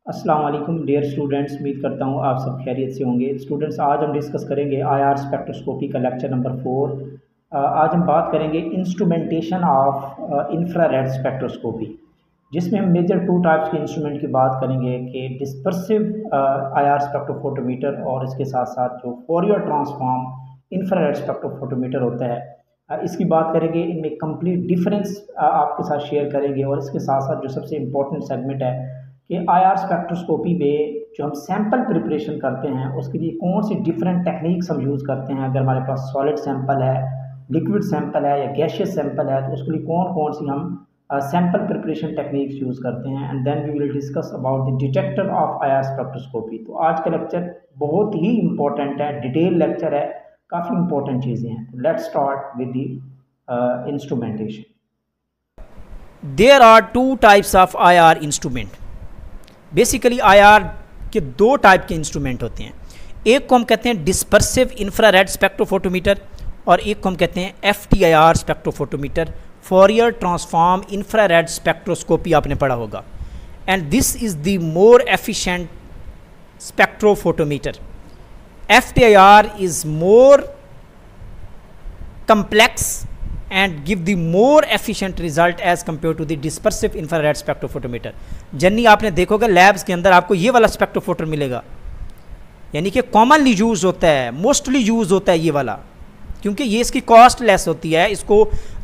अस्सलाम वालेकुम dear students, उम्मीद करता हूँ आप सब खैरियत से होंगे। स्टूडेंट्स, आज हम डिस्कस करेंगे आईआर स्पेक्ट्रोस्कोपी का लेक्चर नंबर 4। आज हम बात करेंगे इंस्ट्रूमेंटेशन ऑफ इंफ्रारेड स्पेक्ट्रोस्कोपी, जिसमें हम मेजर टू टाइप्स के इंस्ट्रूमेंट की बात करेंगे कि डिस्पर्सिव आईआर स्पेक्ट्रोफोटोमीटर और इसके साथ साथ जो फोरियर ट्रांसफॉर्म इंफ्रारेड स्पेक्ट्रोफोटोमीटर होता है, इसकी बात करेंगे। इनमें कंप्लीट डिफरेंस आपके साथ शेयर करेंगे और इसके साथ साथ जो सबसे इम्पोर्टेंट सेगमेंट है कि आईआर स्पेक्ट्रोस्कोपी में जो हम सैंपल प्रिपरेशन करते हैं उसके लिए कौन सी डिफरेंट टेक्निक्स हम यूज़ करते हैं। अगर हमारे पास सॉलिड सैंपल है, लिक्विड सैंपल है या गैशियस सैंपल है, तो उसके लिए कौन कौन सी हम सैंपल प्रिपरेशन टेक्निक्स यूज़ करते हैं। And then we will discuss about the detector of IR spectroscopy. तो आज का लेक्चर बहुत ही इंपॉर्टेंट है, डिटेल लेक्चर है, काफ़ी इंपॉर्टेंट चीज़ें हैं। तो let's start with the instrumentation. There are two types of IR instrument. Basically IR के दो टाइप के इंस्ट्रूमेंट होते हैं। एक को हम कहते हैं डिस्पर्सिव इंफ्रारेड स्पेक्ट्रोफोटोमीटर और एक को हम कहते हैं FTIR spectrophotometer, Fourier transform infrared spectroscopy आपने पढ़ा होगा। And this is the more efficient spectrophotometer. FTIR is more complex and give the more efficient result as compared to the dispersive infrared spectrophotometer। Generally आपने देखोगे labs के अंदर आपको ये वाला स्पेक्ट्रोफोटोमीटर मिलेगा, यानी कि कॉमनली यूज होता है, मोस्टली यूज होता है ये वाला, क्योंकि ये इसकी कॉस्ट लेस होती है, इसको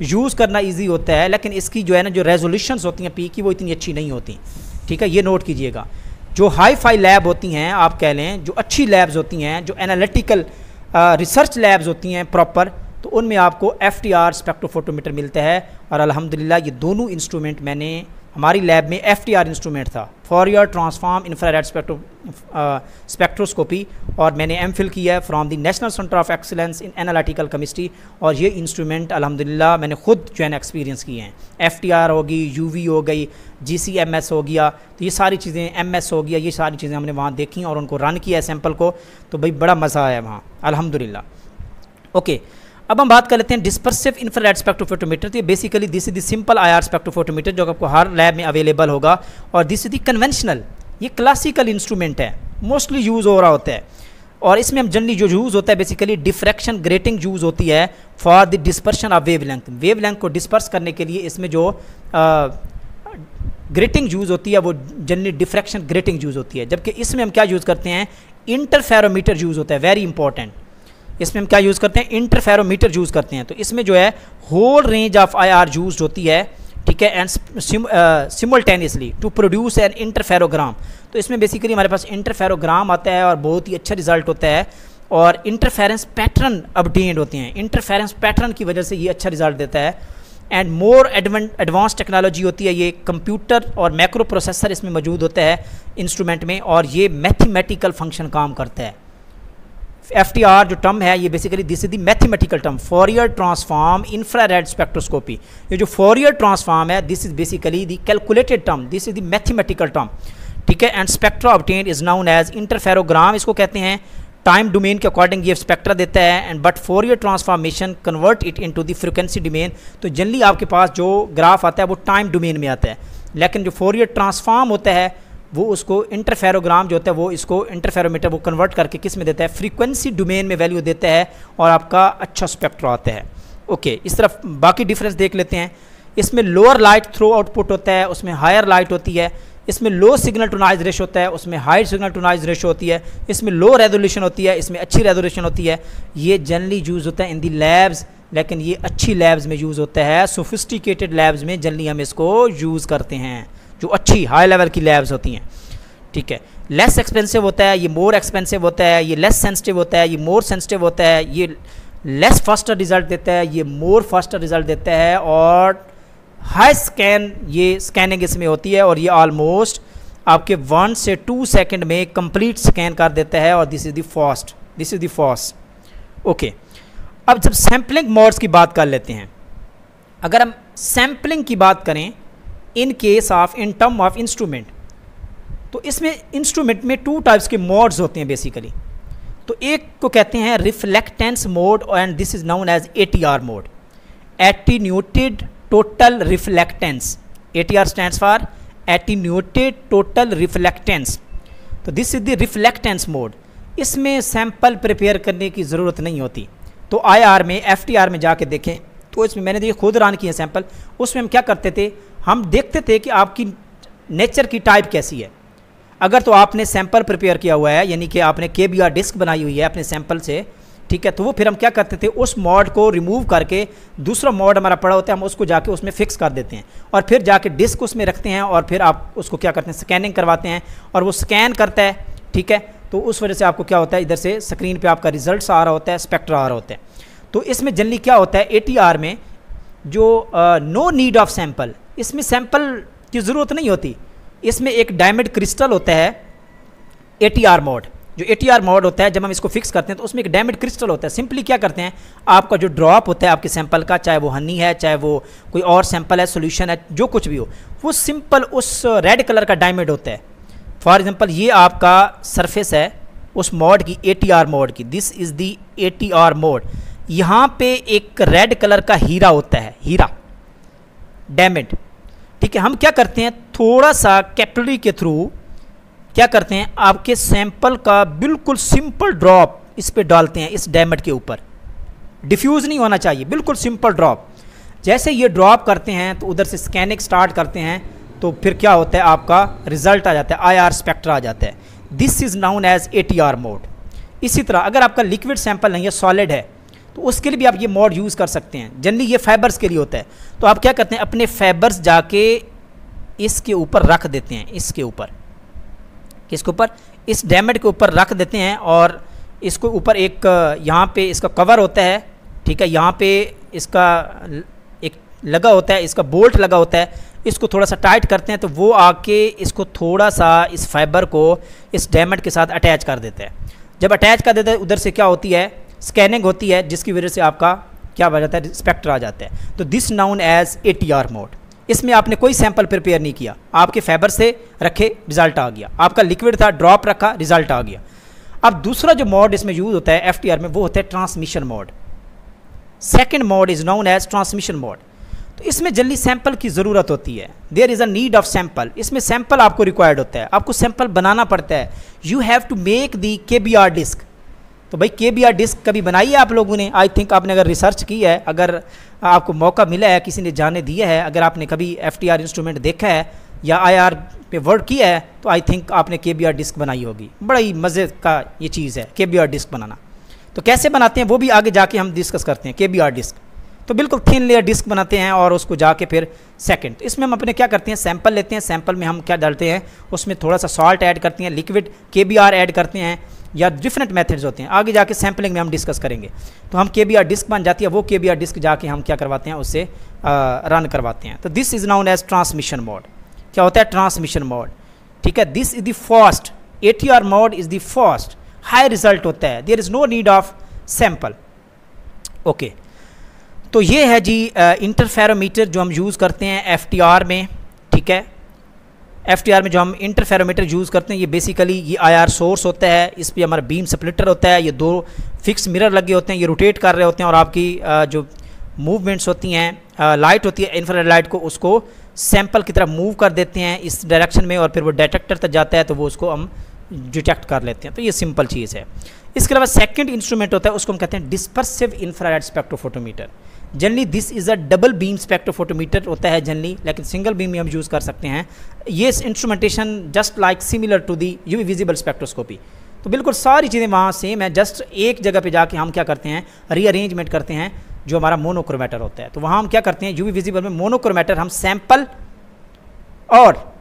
यूज़ करना इजी होता है, लेकिन इसकी जो है ना जो रेजोल्यूशंस होती हैं पी की वो इतनी अच्छी नहीं होती। ठीक है, ये नोट कीजिएगा। जो हाई फाई लैब होती हैं, आप कह लें जो अच्छी लैब्स होती हैं, जो एनालिटिकल रिसर्च लैब्स होती हैं प्रॉपर, तो उनमें आपको एफटीआर स्पेक्ट्रोफोटोमीटर मिलता है। और अल्हम्दुलिल्लाह ये दोनों इंस्ट्रूमेंट मैंने हमारी लैब में एफटीआर इंस्ट्रूमेंट था, फोरियर ट्रांसफॉर्म इंफ्रारेड स्पेक्ट्रोस्कोपी, और मैंने एमफिल किया है from the national centre of excellence in analytical chemistry. और ये इंस्ट्रूमेंट अल्हम्दुलिल्लाह मैंने खुद जो है ना एक्सपीरियंस किए हैं। एफटीआर होगी, यूवी हो गई, जीसीएमएस हो गया, तो ये सारी चीज़ें, एमएस हो गया, ये सारी चीज़ें हमने वहाँ देखी और उनको रन किया है सैंपल को, तो भाई बड़ा मज़ा आया वहाँ अल्हम्दुलिल्लाह। ओके, अब हम बात कर लेते हैं डिस्पर्सिव इंफ्रारेड स्पेक्ट्रोफोटोमीटर। तो ये basically this is the simple IR spectrophotometer जो आपको हर लैब में अवेलेबल होगा, और दिस इज द कन्वेंशनल, ये क्लासिकल इंस्ट्रूमेंट है, मोस्टली यूज़ हो रहा होता है। और इसमें हम जनरली जो यूज़ होता है बेसिकली डिफ्रैक्शन ग्रेटिंग यूज़ होती है for the dispersion of wavelength को डिस्पर्स करने के लिए इसमें जो ग्रेटिंग यूज़ होती है वो जनरली डिफ्रैक्शन ग्रेटिंग यूज़ होती है। जबकि इसमें हम क्या यूज़ करते हैं, इंटरफेरोमीटर यूज़ होता है, वेरी इंपॉर्टेंट। इसमें हम क्या यूज़ करते हैं, इंटरफेरोमीटर यूज़ करते हैं। तो इसमें जो है whole range of IR use होती है, ठीक है, and simultaneously to produce an interferogram. तो इसमें बेसिकली हमारे पास इंटरफेरोग्राम आता है और बहुत ही अच्छा रिजल्ट होता है, और इंटरफेरेंस पैटर्न अपडेट होते हैं। इंटरफेरेंस पैटर्न की वजह से ये अच्छा रिजल्ट देता है। एंड मोर एडवांस टेक्नोलॉजी होती है, ये कंप्यूटर और मैक्रो प्रोसेसर इसमें मौजूद होता है इंस्ट्रूमेंट में, और ये मैथमेटिकल फंक्शन काम करता है। एफटीआर जो टर्म है ये basically this is the mathematical term, Fourier transform infrared spectroscopy. ये जो फोरियर ट्रांसफॉर्म है this is basically the calculated term, this is the mathematical term, ठीक है। And spectra obtained is known as interferogram, इसको कहते हैं। टाइम डोमेन के according ये स्पेक्ट्रा देता है, and but Fourier transformation convert it into the frequency domain. तो जनरली आपके पास जो ग्राफ आता है वो टाइम डोमेन में आता है, लेकिन जो फोरियर ट्रांसफॉर्म होता है वो उसको इंटरफेरोग्राम जो होता है वो इसको इंटरफेरोमीटर वो कन्वर्ट करके किस में देता है, फ्रीक्वेंसी डोमेन में वैल्यू देता है, और आपका अच्छा स्पेक्ट्रा आता है। ओके, इस तरफ बाकी डिफरेंस देख लेते हैं। इसमें लोअर लाइट थ्रो आउटपुट होता है, उसमें हायर लाइट होती है। इसमें low signal to noise ratio होता है, उसमें high signal to noise ratio होती है। इसमें लो रेजोल्यूशन होती है, इसमें अच्छी रेजोल्यूशन होती है। ये जनरली यूज़ होता है इन दी लैब्स, लेकिन ये अच्छी लैब्स में यूज़ होता है, सोफिस्टिकेटेड लैब्स में जनरली हम इसको यूज़ करते हैं, जो अच्छी हाई लेवल की लैब्स होती हैं, ठीक है। लेस एक्सपेंसिव होता है, ये मोर एक्सपेंसिव होता है। ये लेस सेंसिटिव होता है, ये मोर सेंसिटिव होता है। ये लेस फास्टर रिजल्ट देता है, ये मोर फास्टर रिजल्ट देता है। और हाई स्कैन ये स्कैनिंग इसमें होती है, और ये ऑलमोस्ट आपके 1 से 2 सेकंड में कंप्लीट स्कैन कर देता है, और this is the fast. Okay, अब जब सैम्पलिंग मोड्स की बात कर लेते हैं, अगर हम सैम्पलिंग की बात करें in case of in term of instrument, तो इसमें इंस्ट्रूमेंट में 2 टाइप्स के मोड्स होते हैं बेसिकली। तो एक को कहते हैं reflectance mode, and this is known as ATR mode, attenuated total reflectance. ATR stands for attenuated total reflectance. तो this is the reflectance mode. इसमें सैंपल प्रिपेयर करने की ज़रूरत नहीं होती। तो IR में FTR में जाके देखें तो इसमें मैंने देखिए खुद रन किए सैंपल। उसमें हम क्या करते थे, हम देखते थे कि आपकी नेचर की टाइप कैसी है। अगर तो आपने सैंपल प्रिपेयर किया हुआ है, यानी कि आपने KBR डिस्क बनाई हुई है अपने सैंपल से, ठीक है, तो वो फिर हम क्या करते थे, उस मॉड को रिमूव करके दूसरा मॉड हमारा पड़ा होता है, हम उसको जाके उसमें फिक्स कर देते हैं और फिर जाके डिस्क उसमें रखते हैं और फिर आप उसको क्या करते हैं, स्कैनिंग करवाते हैं और वो स्कैन करता है, ठीक है। तो उस वजह से आपको क्या होता है, इधर से स्क्रीन पे आपका रिजल्ट्स आ रहा होता है, स्पेक्ट्रा आ रहा होता है। तो इसमें जनरली क्या होता है, ATR में जो नो नीड ऑफ सैंपल, इसमें सैंपल की ज़रूरत नहीं होती। इसमें एक डायमंड क्रिस्टल होता है ATR मोड। जो ATR मोड होता है, जब हम इसको फिक्स करते हैं तो उसमें एक डायमंड क्रिस्टल होता है। सिंपली क्या करते हैं, आपका जो ड्रॉप होता है आपके सैंपल का, चाहे वो हनी है, चाहे वो कोई और सैंपल है, सोल्यूशन है, जो कुछ भी हो, वो सिंपल उस रेड कलर का डायमंड होता है। फॉर एग्जांपल ये आपका सरफेस है उस मोड की, ATR मोड की, this is the ATR mode. यहाँ पे एक रेड कलर का हीरा होता है, हीरा डायमंड, ठीक है। हम क्या करते हैं, थोड़ा सा कैपिलरी के थ्रू क्या करते हैं, आपके सैंपल का बिल्कुल सिंपल ड्रॉप इस पे डालते हैं, इस डायमंड के ऊपर। डिफ्यूज़ नहीं होना चाहिए, बिल्कुल सिंपल ड्रॉप। जैसे ये ड्रॉप करते हैं तो उधर से स्कैनिंग स्टार्ट करते हैं, तो फिर क्या होता है, आपका रिजल्ट आ जाता है, IR स्पेक्ट्रा आ जाता है। This is known as ATR mode. इसी तरह अगर आपका लिक्विड सैंपल नहीं है, सॉलिड है, तो उसके लिए भी आप ये मोड यूज़ कर सकते हैं। जनरली ये फाइबर्स के लिए होता है। तो आप क्या करते हैं, अपने फाइबर्स जाके इसके ऊपर रख देते हैं, इसके ऊपर, किसके ऊपर, इस डायमंड के ऊपर रख देते हैं और इसको ऊपर एक यहाँ पे इसका कवर होता है, ठीक है, यहाँ पे इसका एक लगा होता है, इसका बोल्ट लगा होता है, इसको थोड़ा सा टाइट करते हैं तो वो आके इसको थोड़ा सा इस फाइबर को इस डायमंड के साथ अटैच कर देता है। जब अटैच कर देता है उधर से क्या होती है, स्कैनिंग होती है, जिसकी वजह से आपका क्या बन जाता है, स्पेक्ट्रा आ जाता है। तो this known as ATR mode. इसमें आपने कोई सैंपल प्रिपेयर नहीं किया, आपके फाइबर से रखे, रिजल्ट आ गया। आपका लिक्विड था, ड्रॉप रखा, रिजल्ट आ गया। अब दूसरा जो मोड इसमें यूज होता है FTR में, वो होता है transmission mode. Second mode is known as transmission mode. तो इसमें जल्दी सैंपल की ज़रूरत होती है, there is a need of sample. इसमें सैंपल आपको रिक्वायर्ड होता है, आपको सैंपल बनाना पड़ता है। You have to make the KBR disc. तो भाई KBR डिस्क कभी बनाई है आप लोगों ने? आई थिंक आपने अगर रिसर्च की है, अगर आपको मौका मिला है, किसी ने जाने दिया है, अगर आपने कभी FTR इंस्ट्रूमेंट देखा है या IR पे वर्क किया है, तो आई थिंक आपने KBR डिस्क बनाई होगी। बड़ा ही मज़े का ये चीज़ है KBR डिस्क बनाना। तो कैसे बनाते हैं वो भी आगे जाके हम डिस्कस करते हैं। KBR डिस्क तो बिल्कुल थिन लेयर डिस्क बनाते हैं और उसको जाके फिर सेकंड, इसमें हम अपने क्या करते हैं, सैंपल लेते हैं, सैंपल में हम क्या डालते हैं, उसमें थोड़ा सा सॉल्ट ऐड करते हैं, लिक्विड KBR ऐड करते हैं, या डिफरेंट मेथड्स होते हैं। आगे जाके सैम्पलिंग में हम डिस्कस करेंगे। तो हम KBR डिस्क बन जाती है, वो KBR डिस्क जाके हम क्या करवाते हैं, उससे रन करवाते हैं। तो this is known as transmission mode. क्या होता है, ट्रांसमिशन मोड, ठीक है। This is the first, ATR mode is the first, high result होता है, there is no need of sample. Okay, तो ये है जी इंटरफेरोमीटर जो हम यूज़ करते हैं FTR में, ठीक है। FTR में जो हम इंटरफेरोमीटर यूज़ करते हैं, ये बेसिकली ये IR सोर्स होता है, इस पर हमारा बीम स्प्लिटर होता है, ये दो फिक्स मिरर लगे होते हैं, ये रोटेट कर रहे होते हैं और आपकी जो मूवमेंट्स होती हैं, लाइट होती है इंफ्रारेड लाइट को, उसको सैंपल की तरफ मूव कर देते हैं इस डायरेक्शन में और फिर वो डिटेक्टर तक जाता है, तो वो उसको हम डिटेक्ट कर लेते हैं। तो ये सिंपल चीज़ है। इसके अलावा सेकंड इंस्ट्रूमेंट होता है, उसको हम कहते हैं dispersive infrared spectrophotometer. Generally this is a double beam spectrophotometer होता है जनरली, लेकिन सिंगल बीम में हम यूज़ कर सकते हैं। ये instrumentation just like similar to the UV visible spectroscopy. तो बिल्कुल सारी चीज़ें वहाँ सेम है, जस्ट एक जगह पे जाके हम क्या करते हैं, रीअरेंजमेंट करते हैं जो हमारा मोनोक्रोमेटर होता है। तो वहाँ हम क्या करते हैं, UV विजिबल में मोनोक्रोमेटर हम सैंपल और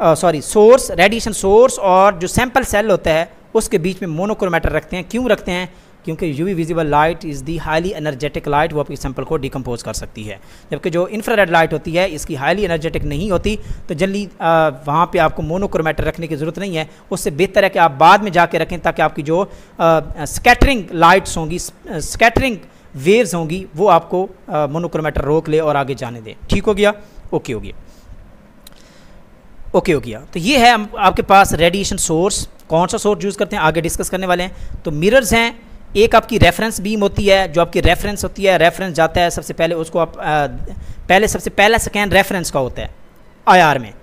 सोर्स, रेडिएशन सोर्स और जो सैंपल सेल होता है उसके बीच में मोनोक्रोमेटर रखते हैं। क्यों रखते हैं? क्योंकि UV visible light is the highly energetic light, वो आपकी सैंपल को डिकम्पोज कर सकती है। जबकि जो इंफ्रारेड लाइट होती है इसकी हाईली एनर्जेटिक नहीं होती, तो जनरली वहाँ पे आपको मोनोक्रोमेटर रखने की ज़रूरत नहीं है। उससे बेहतर है कि आप बाद में जाके रखें, ताकि आपकी जो स्कैटरिंग लाइट्स होंगी, स्कैटरिंग वेव्स होंगी, वो आपको मोनोक्रोमेटर रोक ले और आगे जाने दे। ठीक हो गया? ओके हो गया, ओके हो गया। तो ये है आपके पास रेडिएशन सोर्स। कौन सा सोर्स यूज़ करते हैं आगे डिस्कस करने वाले हैं। तो मिरर्स हैं, एक आपकी रेफरेंस बीम होती है, जो आपकी रेफरेंस होती है, रेफरेंस जाता है सबसे पहले, उसको आप सबसे पहला स्कैन रेफरेंस का होता है IR में।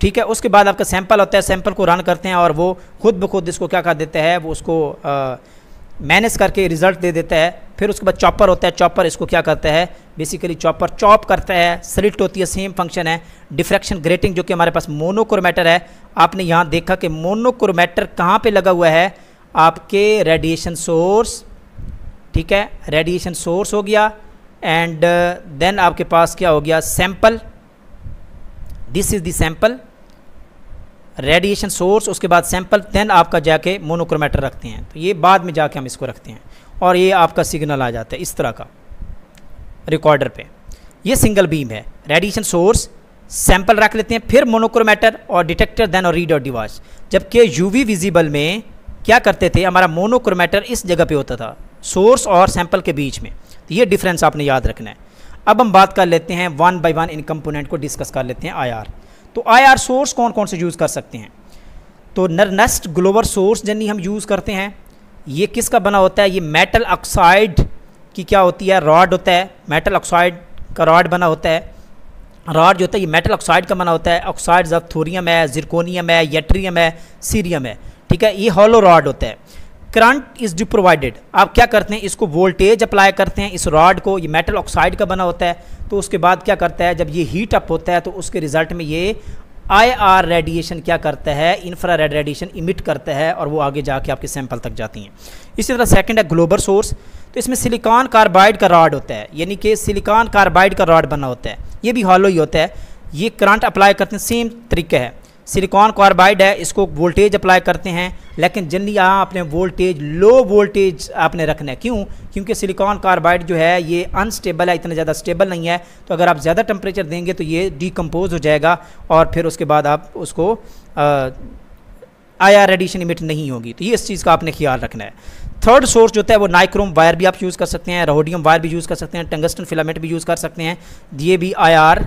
ठीक है। उसके बाद आपका सैंपल होता है, सैंपल को रन करते हैं और वो खुद ब खुद इसको क्या कर देता है, वो उसको मैनेज करके रिजल्ट दे देता है। फिर उसके बाद चॉपर होता है, चॉपर इसको क्या करता है, बेसिकली चॉपर चॉप करता है। स्लिट होती है, सेम फंक्शन है। डिफ्रैक्शन ग्रेटिंग जो कि हमारे पास मोनोक्रोमेटर है, आपने यहाँ देखा कि मोनोक्रोमेटर कहाँ पे लगा हुआ है, आपके रेडिएशन सोर्स, ठीक है, रेडिएशन सोर्स हो गया एंड देन आपके पास क्या हो गया, sample, this is the sample, radiation source, उसके बाद सैंपल, देन आपका जाके मोनोक्रोमेटर रखते हैं। तो ये बाद में जाके हम इसको रखते हैं और ये आपका सिग्नल आ जाता है इस तरह का रिकॉर्डर पे। ये सिंगल बीम है, रेडिएशन सोर्स, सैंपल रख लेते हैं, फिर मोनोक्रोमेटर और डिटेक्टर, देन और रीड आउट डिवाइस। जबकि यूवी विजिबल में क्या करते थे, हमारा मोनोक्रोमेटर इस जगह पे होता था, सोर्स और सैंपल के बीच में। तो ये डिफरेंस आपने याद रखना है। अब हम बात कर लेते हैं one by one in component को डिस्कस कर लेते हैं। आईआर, तो आईआर सोर्स कौन कौन से यूज़ कर सकते हैं, तो नरनेस्ट ग्लोबल सोर्स जनी हम यूज़ करते हैं। ये किसका बना होता है, ये मेटल ऑक्साइड की क्या होती है, रॉड होता है, मेटल ऑक्साइड का रॉड बना होता है। रॉड जो होता है ये मेटल ऑक्साइड का बना होता है। ऑक्साइड्स ऑफ थोरियम है, जिरकोनियम है, यट्रियम है, सीरियम है, ठीक है। ये हॉलो रॉड होता है। करंट इज ड्यू प्रोवाइडेड, आप क्या करते हैं, इसको वोल्टेज अप्लाई करते हैं इस रॉड को, ये मेटल ऑक्साइड का बना होता है। तो उसके बाद क्या करता है, जब ये हीट अप होता है तो उसके रिजल्ट में ये आईआर रेडिएशन क्या करता है, इंफ्रारेड रेडिएशन इमिट करता है और वो आगे जाके आपके सैंपल तक जाती हैं। इसी तरह सेकंड है ग्लोबल सोर्स, तो इसमें सिलिकॉन कार्बाइड का रॉड होता है, यानी कि सिलिकॉन कार्बाइड का रॉड बना होता है, ये भी हॉलो ही होता है। ये करंट अप्लाई करते हैं, सेम तरीका है, सिलिकॉन कार्बाइड है, इसको वोल्टेज अप्लाई करते हैं, लेकिन जनरली यहाँ आपने वोल्टेज लो वोल्टेज आपने रखना है। क्यों, क्योंकि सिलिकॉन कार्बाइड जो है ये अनस्टेबल है, इतना ज़्यादा स्टेबल नहीं है। तो अगर आप ज़्यादा टेम्परेचर देंगे तो ये डिकम्पोज हो जाएगा और फिर उसके बाद आप उसको आईआर रेडिएशन इमिट नहीं होगी। तो ये इस चीज़ का आपने ख्याल रखना है। थर्ड सोर्स जो होता है वो नाइक्रोम वायर भी आप यूज़ कर सकते हैं, रोडियम वायर भी यूज़ कर सकते हैं, टंगस्टन फिलामेंट भी यूज़ कर सकते हैं। ये भी आईआर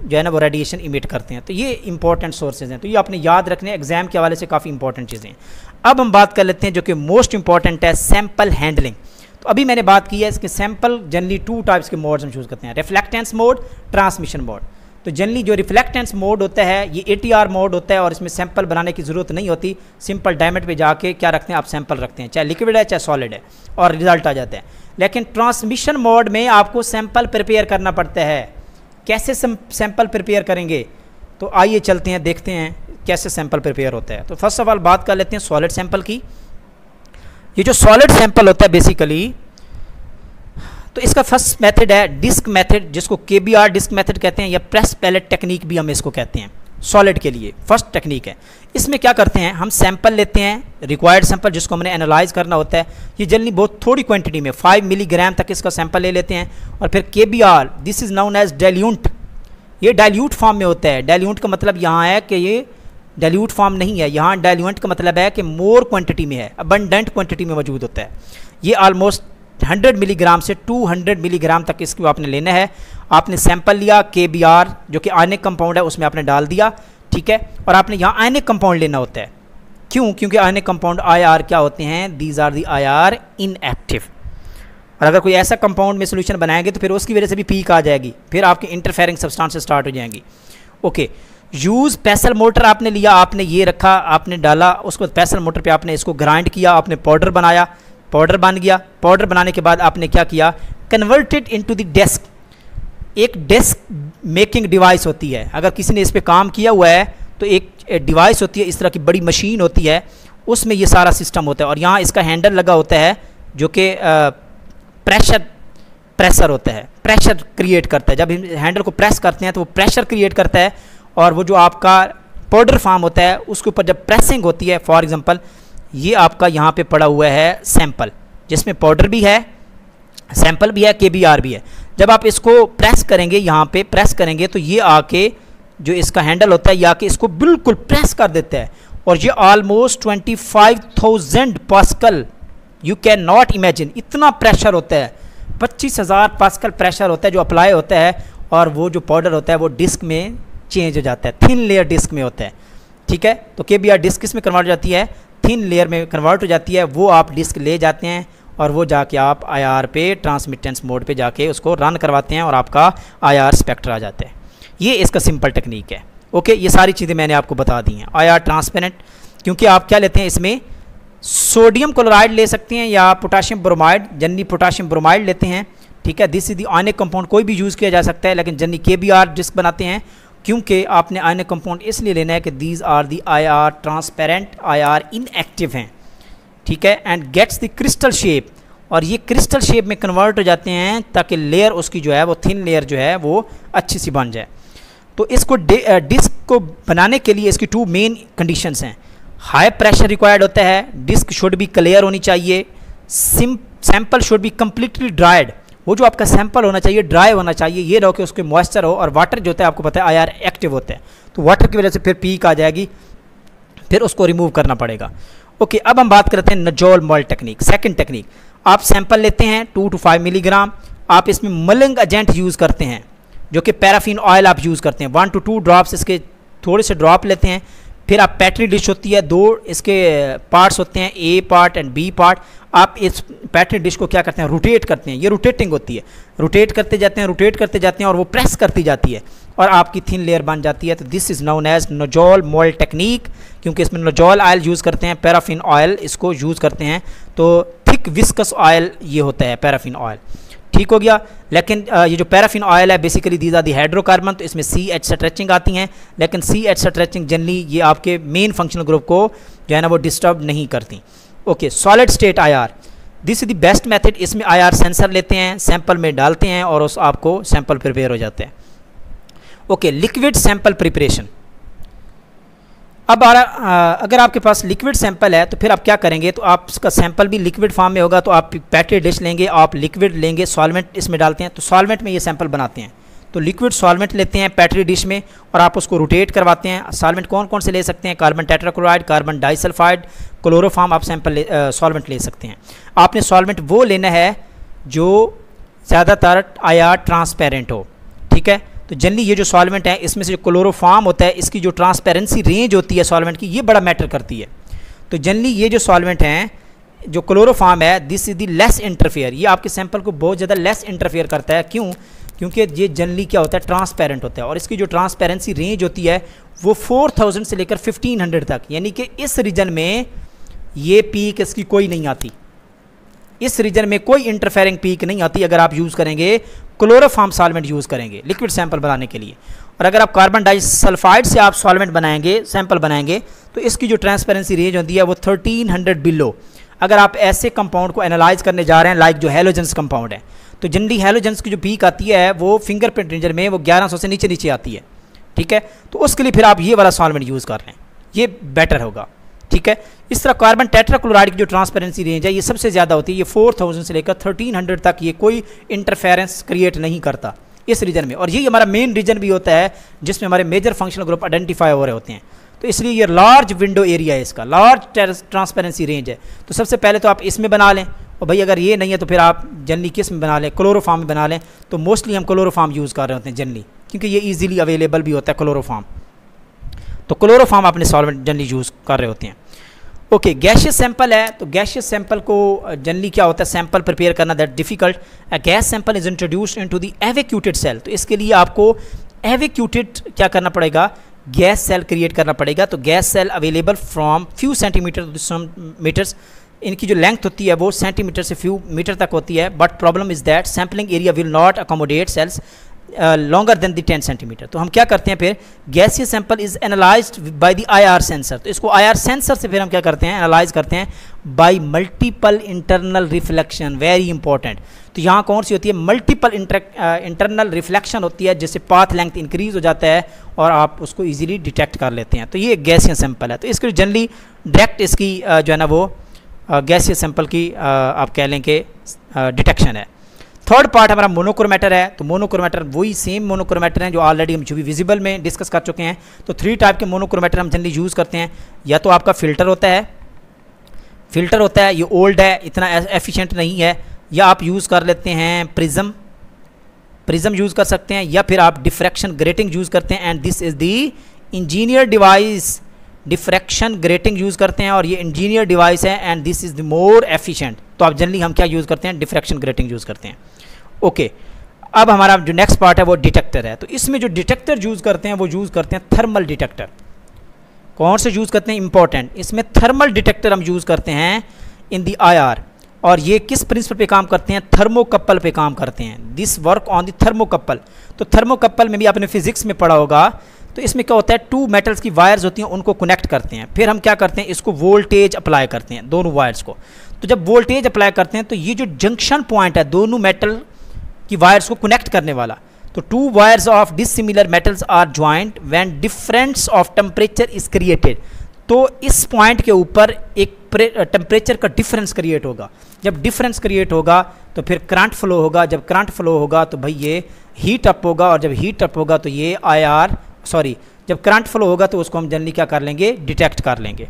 जो है ना वो रेडिएशन इमिट करते हैं। तो ये इंपॉर्टेंट सोर्सेज हैं, तो ये आपने याद रखने, एग्जाम के हवाले से काफ़ी इंपॉर्टेंट चीज़ें हैं। अब हम बात कर लेते हैं जो कि मोस्ट इंपॉर्टेंट है, सैंपल हैंडलिंग। तो अभी मैंने बात की है इसके सैंपल जनरली टू टाइप्स के मोड्स हम यूज़ करते हैं, रिफ्लेक्टेंस मोड, ट्रांसमिशन मोड। तो जनरली जो रिफ्लेक्टेंस मोड होता है ये ATR मोड होता है और इसमें सैंपल बनाने की ज़रूरत नहीं होती, सिंपल डायमेट पे जाके क्या रखते हैं आप, सैंपल रखते हैं, चाहे लिक्विड है चाहे सॉलिड है, और रिजल्ट आ जाता है। लेकिन ट्रांसमिशन मोड में आपको सैंपल प्रिपेयर करना पड़ता है। कैसे सैंपल प्रिपेयर करेंगे, तो आइए चलते हैं देखते हैं कैसे सैंपल प्रिपेयर होता है। तो फर्स्ट ऑफ ऑल बात कर लेते हैं सॉलिड सैंपल की। ये जो सॉलिड सैंपल होता है बेसिकली, तो इसका फर्स्ट मेथड है डिस्क मेथड, जिसको KBR डिस्क मेथड कहते हैं, या प्रेस पैलेट टेक्निक भी हम इसको कहते हैं। सॉलिड के लिए फर्स्ट टेक्निक है। इसमें क्या करते हैं, हम सैंपल लेते हैं, रिक्वायर्ड सैंपल जिसको हमने एनालाइज करना होता है। ये जनरली बहुत थोड़ी क्वांटिटी में 5 मिलीग्राम तक इसका सैंपल ले लेते हैं और फिर KBR, this is known as dilute, ये डाइल्यूट फॉर्म में होता है। डाइल्यूट का मतलब यहाँ है कि ये डाइल्यूट फॉर्म नहीं है, यहाँ डाइल्यूट का मतलब है कि मोर क्वांटिटी में है, अबंडेंट क्वांटिटी में मौजूद होता है। ये ऑलमोस्ट 100 मिलीग्राम से 200 मिलीग्राम तक इसको आपने लेना है। आपने सैंपल लिया, KBR जो कि आयनिक कंपाउंड है उसमें आपने डाल दिया, ठीक है, और आपने यहाँ आयनिक कंपाउंड लेना होता है। क्यों, क्योंकि आयनिक कंपाउंड IR क्या होते हैं, these are the IR inactive. और अगर कोई ऐसा कंपाउंड में सोल्यूशन बनाएंगे तो फिर उसकी वजह से भी पीक आ जाएगी, फिर आपकी इंटरफेयरिंग सब्सटेंसेस स्टार्ट हो जाएंगी। ओके, यूज़ पेसल मोटर आपने लिया, आपने ये रखा, आपने डाला, उसको पेसल मोटर पे आपने इसको ग्राइंड किया, आपने पाउडर बनाया, पाउडर बन गया। पाउडर बनाने के बाद आपने क्या किया, कन्वर्टेड इनटू द डेस्क। एक डेस्क मेकिंग डिवाइस होती है, अगर किसी ने इस पर काम किया हुआ है तो एक डिवाइस होती है, इस तरह की बड़ी मशीन होती है, उसमें ये सारा सिस्टम होता है और यहाँ इसका हैंडल लगा होता है जो कि प्रेशर होता है, प्रेशर क्रिएट करता है। जब हैंडल को प्रेस करते हैं तो वो प्रेशर क्रिएट करता है और वो जो आपका पाउडर फॉर्म होता है उसके ऊपर जब प्रेसिंग होती है, फॉर एग्जांपल ये आपका यहाँ पे पड़ा हुआ है सैंपल, जिसमें पाउडर भी है, सैंपल भी है, KBR भी है। जब आप इसको प्रेस करेंगे, यहाँ पे प्रेस करेंगे तो ये आके जो इसका हैंडल होता है ये आके इसको बिल्कुल प्रेस कर देता है और ये almost 25,000 pascal, you can not imagine, इतना प्रेशर होता है, 25,000 पास्कल प्रेशर होता है जो अप्लाई होता है और वो जो पाउडर होता है वो डिस्क में चेंज हो जाता है, थिन लेयर डिस्क में होता है, ठीक है। तो KBR डिस्क किस में कन्वर्ट हो जाती है, थिन लेयर में कन्वर्ट हो जाती है। वो आप डिस्क ले जाते हैं और वो जाके आप IR पे ट्रांसमिटेंस मोड पे जाके उसको रन करवाते हैं और आपका IR स्पेक्टर आ जाता है। ये इसका सिंपल टेक्निक है। ओके, ये सारी चीज़ें मैंने आपको बता दी हैं। IR ट्रांसपेरेंट, क्योंकि आप क्या लेते हैं इसमें, सोडियम क्लोराइड ले सकते हैं या potassium bromide, generally potassium bromide लेते हैं, ठीक है। This is the ionic compound, कोई भी यूज़ किया जा सकता है, लेकिन जनरली KBr डिस्क बनाते हैं, क्योंकि आपने आयनिक कंपाउंड इसलिए लेना है कि these are the IR transparent, IR inactive हैं, ठीक है। And gets the crystal shape, और ये क्रिस्टल शेप में कन्वर्ट हो जाते हैं ताकि लेयर उसकी जो है वो थिन लेयर जो है वो अच्छी सी बन जाए। तो इसको डिस्क को बनाने के लिए इसकी 2 मेन कंडीशंस हैं। हाई प्रेशर रिक्वायर्ड होता है, डिस्क शुड बी क्लियर होनी चाहिए, sample should be completely dried, वो जो आपका सैंपल होना चाहिए ड्राई होना चाहिए, ये रहो कि उसके मॉइस्चर हो, और वाटर जो होता है आपको पता है IR एक्टिव होता है, तो वाटर की वजह से फिर पीक आ जाएगी, फिर उसको रिमूव करना पड़ेगा। ओके, अब हम बात करते हैं नजोल मोल्ड टेक्निक। सेकंड टेक्निक, आप सैंपल लेते हैं 2 to 5 मिलीग्राम, आप इसमें मलिंग एजेंट यूज़ करते हैं, जो कि पैराफिन ऑयल आप यूज़ करते हैं, 1 to 2 ड्रॉप्स इसके थोड़े से ड्रॉप लेते हैं। फिर आप पैटरी डिश होती है, 2 इसके पार्ट्स होते हैं, A part and B part. आप इस पैटरी डिश को क्या करते हैं, रोटेट करते हैं, ये रोटेटिंग होती है, रोटेट करते जाते हैं, रोटेट करते जाते हैं, और वो प्रेस करती जाती है और आपकी थिन लेयर बन जाती है। तो this is known as Nujol mould technique, क्योंकि इसमें नजोल ऑयल यूज़ करते हैं, पैराफिन ऑयल इसको यूज़ करते हैं, तो थिक विस्कस ऑयल ये होता है पैराफिन ऑयल, ठीक हो गया। लेकिन ये जो पैराफिन ऑयल है basically these are the hydrocarbon, तो इसमें CH स्ट्रेचिंग आती हैं, लेकिन CH स्ट्रेचिंग जनरली ये आपके मेन फंक्शनल ग्रुप को जो है ना वो डिस्टर्ब नहीं करती। Okay, solid state IR, this is the best method. इसमें IR सेंसर लेते हैं, सैंपल में डालते हैं और उस आपको सैंपल प्रिपेयर हो जाता है। Okay, liquid sample preparation. अब अगर आपके पास लिक्विड सैंपल है तो फिर आप क्या करेंगे, तो आपका सैंपल भी लिक्विड फॉर्म में होगा, तो आप पैटरी डिश लेंगे, आप लिक्विड लेंगे, सॉल्वेंट इसमें डालते हैं, तो सॉल्वेंट में ये सैंपल बनाते हैं, तो लिक्विड सॉल्वेंट लेते हैं पैटरी डिश में और आप उसको रोटेट करवाते हैं। सॉल्वेंट कौन कौन से ले सकते हैं, carbon tetrachloride, carbon disulphide, chloroform, आप सैंपल सॉल्वेंट ले सकते हैं। आपने सॉल्वेंट वो लेना है जो ज़्यादातर IR ट्रांसपेरेंट हो, ठीक है। तो जनरली ये जो सॉल्वेंट है इसमें से जो क्लोरोफॉर्म होता है, इसकी जो ट्रांसपेरेंसी रेंज होती है सॉल्वेंट की, ये बड़ा मैटर करती है। तो जनरली ये जो सॉल्वेंट हैं, जो क्लोरोफॉर्म है, this is the less interfere, ये आपके सैंपल को बहुत ज़्यादा लेस इंटरफेयर करता है। क्यों? क्योंकि ये जनरली क्या होता है, ट्रांसपेरेंट होता है, और इसकी जो ट्रांसपेरेंसी रेंज होती है वो 4000 से लेकर 1500 तक, यानी कि इस रीजन में ये पीक इसकी कोई नहीं आती, इस रीजन में कोई इंटरफेयरिंग पीक नहीं आती अगर आप यूज़ करेंगे क्लोरोफॉर्म सॉल्वेंट यूज़ करेंगे लिक्विड सैंपल बनाने के लिए। और अगर आप कार्बन डाइसल्फाइड से आप सॉल्वेंट बनाएंगे, सैंपल बनाएंगे, तो इसकी जो ट्रांसपेरेंसी रेंज होती है वो 1300 बिलो। अगर आप ऐसे कंपाउंड को एनालाइज करने जा रहे हैं लाइक जो हेलोजेंस कंपाउंड है, तो जनरली हेलोजेंस की जो पीक आती है वो फिंगरप्रिंट रेंजर में वो 1100 से नीचे नीचे आती है, ठीक है। तो उसके लिए फिर आप ये वाला सॉल्वेंट यूज़ कर रहे हैं, ये बेटर होगा, ठीक है। इस तरह कार्बन टेट्राक्लोराइड की जो ट्रांसपेरेंसी रेंज है ये सबसे ज़्यादा होती है, ये 4000 से लेकर 1300 तक ये कोई इंटरफेरेंस क्रिएट नहीं करता इस रीजन में, और यही हमारा मेन रीजन भी होता है जिसमें हमारे मेजर फंक्शनल ग्रुप आइडेंटिफाई हो रहे होते हैं। तो इसलिए ये लार्ज विंडो एरिया है, इसका लार्ज ट्रांसपेरेंसी रेंज है। तो सबसे पहले तो आप इसमें बना लें, और भाई अगर ये नहीं है तो फिर आप जनरली किस में बना लें, क्लोरोफॉर्म में बना लें। तो मोस्टली हम क्लोरोफॉर्म यूज़ कर रहे होते हैं जनरली, क्योंकि ये ईजिली अवेलेबल भी होता है क्लोरोफॉर्म। तो क्लोरोफॉर्म अपने सॉल्वेंट जनरली यूज़ कर रहे होते हैं। ओके, गैशियस सैंपल है, तो गैशियस सैंपल को जनरली क्या होता है, सैंपल प्रिपेयर करना that difficult. A gas sample is introduced into the evacuated cell, तो इसके लिए आपको एवेक्यूटेड क्या करना पड़ेगा, गैस सेल क्रिएट करना पड़ेगा। तो gas cell available from few centimetre to some metres, इनकी जो लेंथ होती है वो सेंटीमीटर से फ्यू मीटर तक होती है, but problem is that sampling area will not accommodate cells longer than the 10 centimetre. तो हम क्या करते हैं फिर, gaseous sample is analysed by the IR sensor, तो इसको IR सेंसर से फिर हम क्या करते हैं, एनालाइज करते हैं bye multiple internal reflection, very important. तो यहाँ कौन सी होती है, मल्टीपल इंटरनल रिफ्लेक्शन होती है, जिससे पाथ लेंथ इंक्रीज हो जाता है और आप उसको ईजिली डिटेक्ट कर लेते हैं। तो ये गैसियस सैंपल है, तो इसके जनरली डायरेक्ट इसकी जो है ना वो गैसियस सैंपल की आप कह लें कि डिटेक्शन है। थर्ड पार्ट हमारा मोनोक्रोमेटर है, तो मोनोक्रोमेटर वही सेम मोनोक्रोमेटर हैं जो ऑलरेडी हम जो भी विजिबल में डिस्कस कर चुके हैं। तो 3 टाइप के मोनोक्रोमेटर हम जनरली यूज़ करते हैं, या तो आपका फ़िल्टर होता है, ये ओल्ड है, इतना एफिशिएंट नहीं है, या आप यूज़ कर लेते हैं प्रिज्म यूज़ कर सकते हैं, या फिर आप डिफ्रैक्शन ग्रेटिंग यूज़ करते हैं, and this is the engineer device, diffraction grating use करते हैं और ये इंजीनियर डिवाइस है, and this is the more efficient. तो आप जनरली हम क्या यूज़ करते हैं, डिफ्रैक्शन ग्रेटिंग यूज़ करते हैं। ओके, अब हमारा जो नेक्स्ट पार्ट है वो डिटेक्टर है। तो इसमें जो डिटेक्टर यूज़ करते हैं वो यूज़ करते हैं थर्मल डिटेक्टर। कौन से यूज़ करते हैं, इंपॉर्टेंट, इसमें थर्मल डिटेक्टर हम यूज़ करते हैं इन दी IR। और ये किस प्रिंसिपल पे काम करते हैं, थर्मोकपल पे काम करते हैं। This work on the thermocouple. तो थर्मोकपल में भी आपने फिजिक्स में पढ़ा होगा। तो इसमें क्या होता है, टू मेटल्स की वायर्स होती हैं, उनको कनेक्ट करते हैं, फिर हम क्या करते हैं, इसको वोल्टेज अप्लाई करते हैं दोनों वायर्स को। तो जब वोल्टेज अप्लाई करते हैं तो ये जो जंक्शन पॉइंट है दोनों मेटल की वायर्स को कनेक्ट करने वाला, तो two wires of dissimilar metals are joint when difference of temperature is created. तो इस पॉइंट के ऊपर एक टेम्परेचर का डिफरेंस क्रिएट होगा। जब डिफरेंस क्रिएट होगा तो फिर करंट फ्लो होगा। जब करंट फ्लो होगा तो भाई ये हीट अप होगा, और जब हीट अप होगा तो ये जब करंट फ्लो होगा तो उसको हम जनरली क्या कर लेंगे, डिटेक्ट कर लेंगे।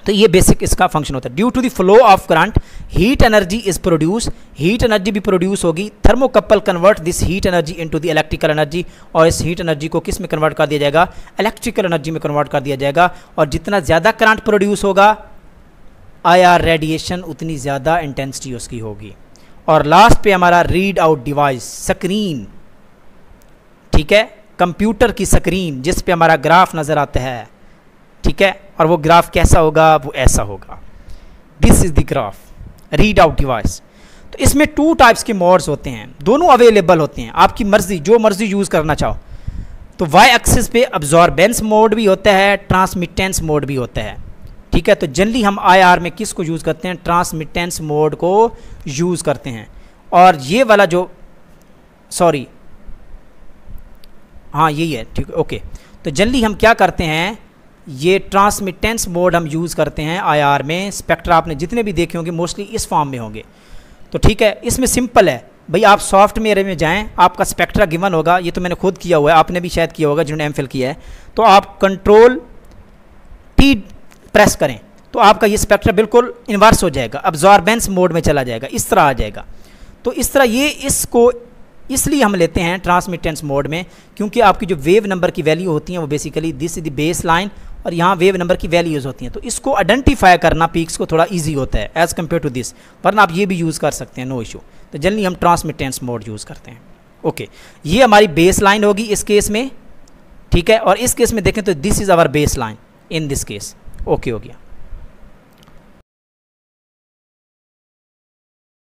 तो ये बेसिक इसका फंक्शन होता है। Due to the flow of current heat energy is produce, heat energy भी प्रोड्यूस होगी। Thermocouple convert this heat energy into the electrical energy, और इस हीट एनर्जी को किस में कन्वर्ट कर दिया जाएगा, इलेक्ट्रिकल एनर्जी में कन्वर्ट कर दिया जाएगा। और जितना ज़्यादा करंट प्रोड्यूस होगा IR रेडिएशन उतनी ज़्यादा इंटेंसिटी उसकी होगी। और लास्ट पे हमारा रीड आउट डिवाइस, स्क्रीन, ठीक है, कंप्यूटर की स्क्रीन जिस पे हमारा ग्राफ नज़र आता है, ठीक है, और वो ग्राफ कैसा होगा, वो ऐसा होगा। This is the graph, read out device. तो इसमें 2 टाइप्स के मोड्स होते हैं, दोनों अवेलेबल होते हैं, आपकी मर्जी, जो मर्जी यूज़ करना चाहो। तो वाई एक्सिस पे अब्जॉर्बेंस मोड भी होता है, ट्रांसमिटेंस मोड भी होता है, ठीक है। तो जनरली हम IR में किस को यूज़ करते हैं, ट्रांसमिटेंस मोड को यूज़ करते हैं। और ये वाला जो हाँ यही है, ठीक है, ओके। तो जनरली हम क्या करते हैं, ये ट्रांसमिटेंस मोड हम यूज़ करते हैं IR में। स्पेक्ट्रा आपने जितने भी देखे होंगे मोस्टली इस फॉर्म में होंगे। तो ठीक है, इसमें सिंपल है भाई, आप सॉफ्टवेयर में जाएं, आपका स्पेक्ट्रा गिवन होगा, ये तो मैंने खुद किया हुआ है, आपने भी शायद किया होगा जिन्होंने MPhil किया है। तो आप Ctrl+T प्रेस करें तो आपका ये स्पेक्ट्रा बिल्कुल इन्वर्स हो जाएगा, अब्जॉर्बेंस मोड में चला जाएगा, इस तरह आ जाएगा। तो इस तरह ये इसको इसलिए हम लेते हैं ट्रांसमिटेंस मोड में, क्योंकि आपकी जो वेव नंबर की वैल्यू होती हैं वो basically this is the base line, और यहाँ वेव नंबर की वैल्यूज़ होती हैं। तो इसको आइडेंटिफाई करना पीक्स को थोड़ा इजी होता है एज़ कम्पेयर टू दिस, वरना आप ये भी यूज़ कर सकते हैं, नो इशू। तो जनरली हम ट्रांसमिटेंस मोड यूज़ करते हैं। ओके, ये हमारी बेस लाइन होगी इस केस में, ठीक है। और इस केस में देखें तो this is our base line in this case. Okay हो गया।